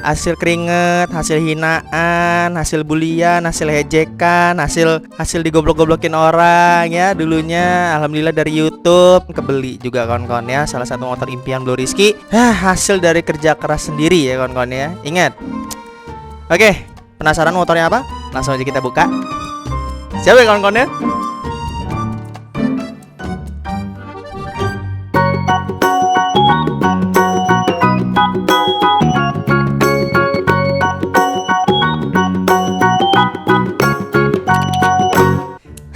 hasil keringet, hasil hinaan, hasil bulian, hasil ejekan, hasil digoblok-goblokin orang ya dulunya. Alhamdulillah dari YouTube kebeli juga kawan-kawan ya. Salah satu motor impian Bro Rizky. Hasil dari kerja keras sendiri ya kawan-kawan ya. Ingat. Oke, penasaran motornya apa? Langsung aja kita buka. Siap ya kawan-kawan ya?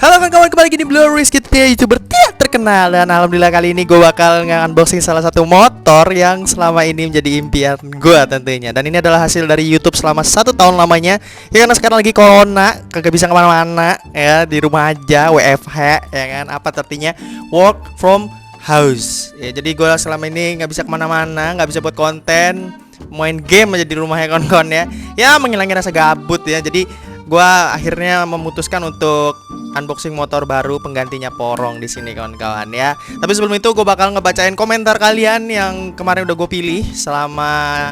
Halo kawan-kawan, kembali lagi di Bro Rizky, YouTuber terkenal. Dan alhamdulillah kali ini gue bakal nge-unboxing salah satu motor yang selama ini menjadi impian gue tentunya. Dan ini adalah hasil dari YouTube selama 1 tahun lamanya. Ya karena sekarang lagi corona, kagak bisa kemana-mana ya, di rumah aja, WFH ya kan. Apa artinya? Work from house ya. Jadi gue selama ini gak bisa kemana-mana, gak bisa buat konten, main game aja di rumah ya kawan-kawan ya. Ya menghilangkan rasa gabut ya. Jadi gua akhirnya memutuskan untuk unboxing motor baru penggantinya Porong di sini kawan-kawan ya. Tapi sebelum itu gue bakal ngebacain komentar kalian yang kemarin udah gue pilih selama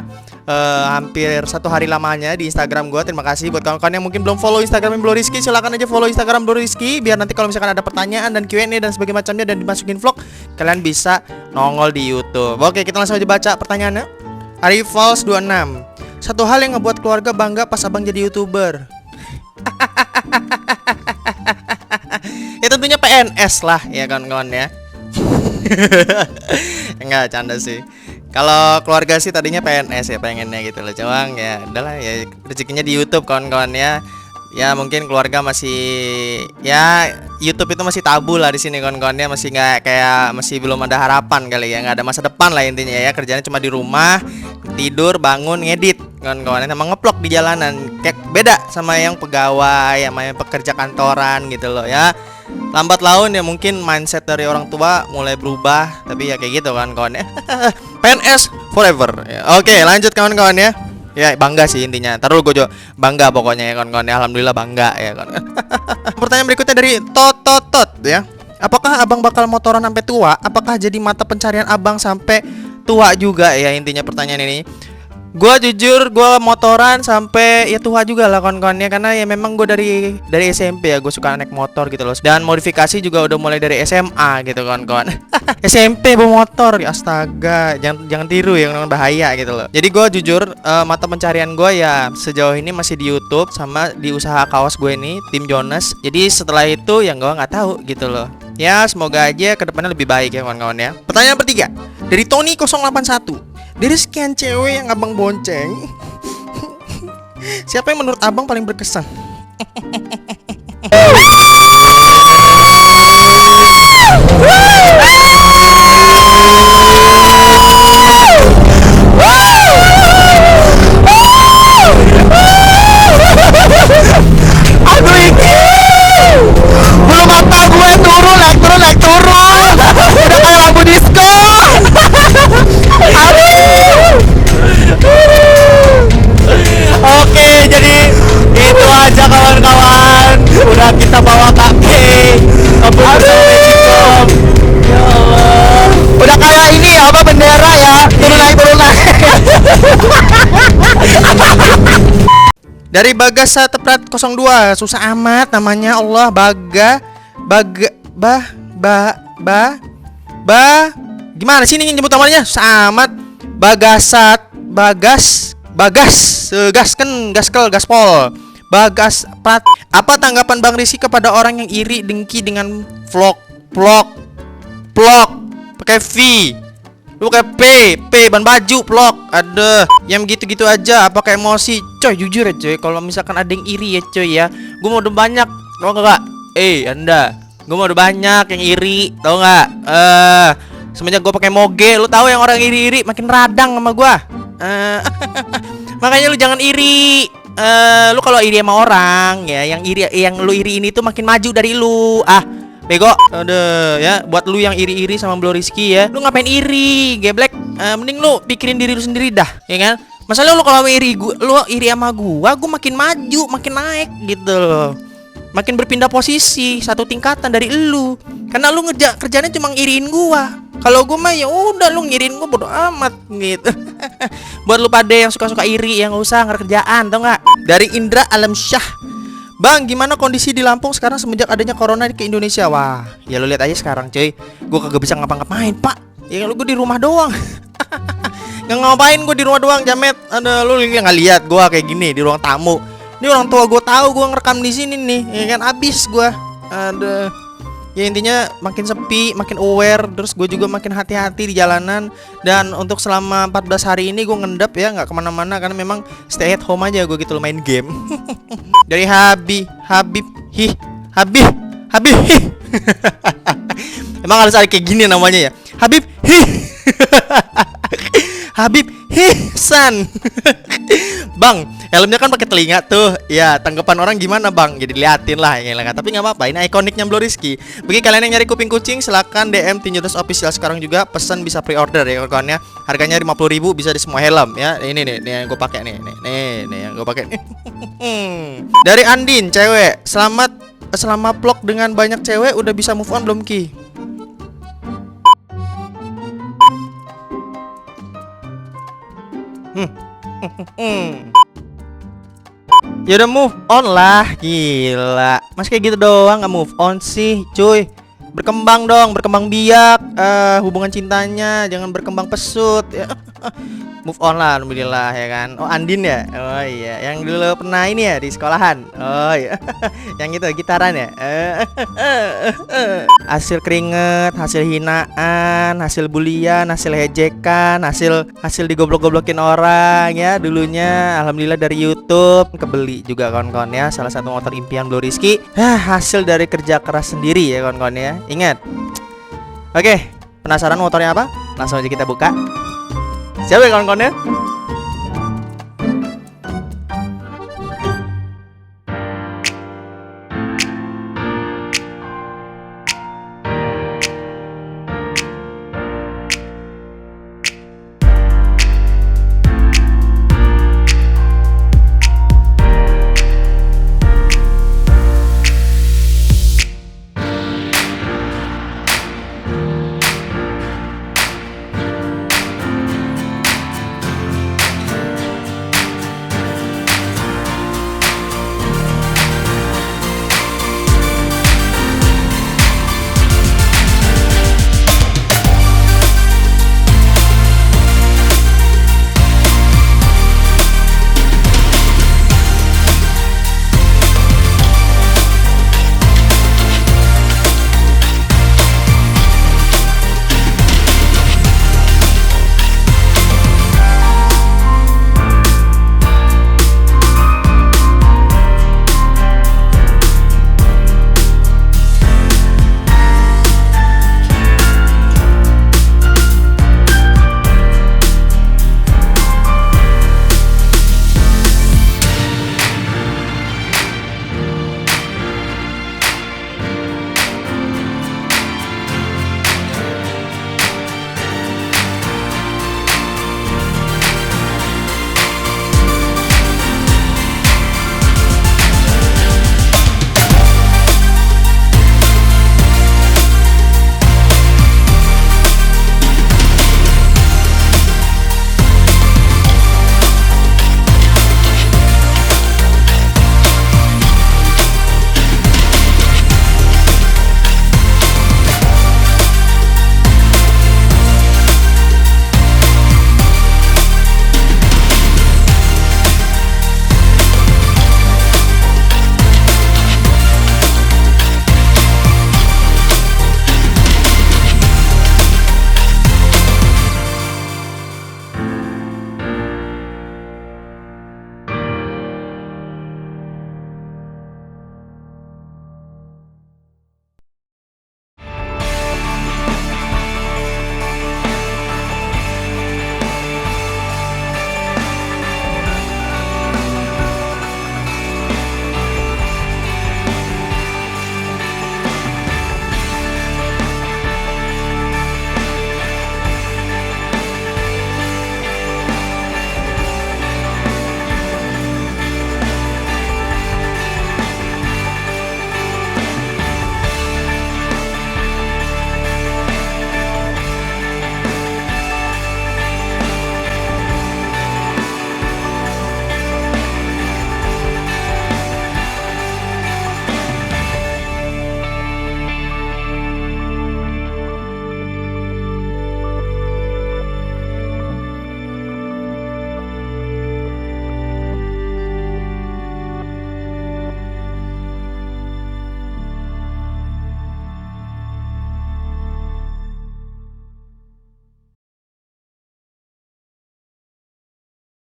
hampir 1 hari lamanya di Instagram gue. Terima kasih buat kawan-kawan yang mungkin belum follow Instagram Bro Rizky. Silakan aja follow Instagram Bro Rizky biar nanti kalau misalkan ada pertanyaan dan Q&A dan sebagainya macamnya dan dimasukin vlog, kalian bisa nongol di YouTube. Oke, kita langsung aja baca pertanyaannya. Arifals 26. Satu hal yang ngebuat keluarga bangga pas abang jadi YouTuber. Ya tentunya PNS lah ya kawan-kawan ya. Enggak, canda sih. Kalau keluarga sih tadinya PNS ya, pengennya gitu loh. Cuman ya udahlah ya, rezekinya di YouTube kawan-kawan ya. Ya mungkin keluarga masih, ya YouTube itu masih tabu lah di sini kawan-kawan ya. Masih nggak kayak, masih belum ada harapan kali ya, nggak ada masa depan lah intinya ya. Kerjanya cuma di rumah, tidur, bangun, ngedit kawan-kawan, emang ngeplok di jalanan. Kayak beda sama yang pegawai, sama yang pekerja kantoran gitu loh ya. Lambat laun ya mungkin mindset dari orang tua mulai berubah, tapi ya kayak gitu kan kawan ya. PNS forever ya. Oke, lanjut kawan-kawan ya. Ya bangga sih intinya. Taruh gue juga bangga pokoknya ya kawan-kawan ya. Alhamdulillah bangga ya kan. Pertanyaan berikutnya dari Tot ya. Apakah abang bakal motoran sampai tua? Apakah jadi mata pencarian abang sampai tua juga ya, intinya pertanyaan ini. Gua jujur, gua motoran sampai ya tua juga lah kawan-kawan ya. Karena ya memang gue dari SMP ya gue suka naik motor gitu loh. Dan modifikasi juga udah mulai dari SMA gitu kawan-kawan. SMP bawa motor, ya astaga, jangan tiru ya, bahaya gitu loh. Jadi gue jujur, mata pencarian gue ya sejauh ini masih di YouTube sama di usaha kaos gue ini, Tim Jonas. Jadi setelah itu yang gue nggak tahu gitu loh. Ya semoga aja kedepannya lebih baik ya kawan-kawan ya. Pertanyaan ketiga dari Tony 081. Dari sekian cewek yang abang bonceng, siapa yang menurut abang paling berkesan? Aduh ini belum apa gue turun. Udah kayak lampu disco. Oke, jadi itu aja kawan-kawan. Udah kita bawa kaki ngebut bersama Magicom. Ya Allah. Udah kayak ini ya, apa bendera ya. Turun naik. Dari Bagas Teprat 02. Susah amat namanya, Allah. Gimana sih ini nyebut namanya? Susah amat. Gaspol. Bagas Prat. Apa tanggapan Bang Rizky kepada orang yang iri dengki dengan vlog pakai V, lu pakai P ban baju vlog, ada yang gitu-gitu aja, apakah emosi? Coy jujur ya coy, kalau misalkan ada yang iri ya coy ya, gue mau udah banyak, tau gak? Anda, gue mau udah banyak yang iri, tau gak? Semenjak gue pakai moge, lu tahu yang orang iri-iri makin radang sama gue. Makanya lu jangan iri. Lu kalau iri sama orang ya, yang lu iri ini tuh makin maju dari lu. Bego. Aduh ya, buat lu yang iri-iri sama Bro Rizky ya, lu ngapain iri, geblek? Mending lu pikirin diri lu sendiri dah, ya kan? Masalah lu kalau iri sama gua makin maju, makin naik gitu loh. Makin berpindah posisi satu tingkatan dari lu. Karena lu kerjanya cuma iriin gua. Kalau gue mah ya udah lu ngirin gue bodo amat gitu. Buat lu pada yang suka-suka iri, yang usah ngerkerjaan, tau nggak? Dari Indra Alamsyah. Bang, gimana kondisi di Lampung sekarang semenjak adanya corona ke Indonesia? Wah, ya lu lihat aja sekarang, cuy. Gue kagak bisa ngapa-ngapain, Pak. Ya lu gue di rumah doang. Nggak ngapain gue di rumah doang, jamet. Ada lu nggak lihat gue kayak gini di ruang tamu. Ini orang tua gue tahu gue ngerekam di sini nih, ya kan abis gue. Ada. Ya intinya makin sepi, makin aware, terus gue juga makin hati-hati di jalanan. Dan untuk selama 14 hari ini gue ngendap ya, nggak kemana-mana karena memang stay at home aja gue gitu loh, main game. Dari Habib, hi, Emang harus ada kayak gini namanya ya, Habib, hi. Habib Hisan. Bang, helmnya kan pakai telinga tuh. Ya, tanggapan orang gimana, Bang? Jadi liatin lah ya. Tapi nggak apa-apa, ini ikoniknya Bloriski. Bagi kalian yang nyari kuping kucing, silakan DM Tinjudas Official sekarang juga. Pesan bisa pre-order ya kawan-kawannya. Harganya 50.000 bisa di semua helm ya. Ini nih yang gue pakai nih. Nih yang gue pakai nih. Dari Andin, cewek. Selama vlog dengan banyak cewek udah bisa move on belum, Ki? Ya udah move on lah, gila. Mas kayak gitu doang nggak move on sih, cuy. Berkembang dong, berkembang biak hubungan cintanya, jangan berkembang pesut ya. Move on lah, alhamdulillah ya kan. Oh Andin ya, oh iya, yang dulu pernah ini ya di sekolahan. Oh iya, yang itu gitaran ya. Hasil keringet, hasil hinaan, hasil bulian, hasil ejekan, hasil digoblok-goblokin orang ya dulunya. Alhamdulillah dari YouTube kebeli juga kawan-kawan ya. Salah satu motor impian Bloriski. Hasil dari kerja keras sendiri ya kawan-kawan ya. Ingat. Oke, penasaran motornya apa? Langsung aja kita buka. Siapa ya kawan-kawannya?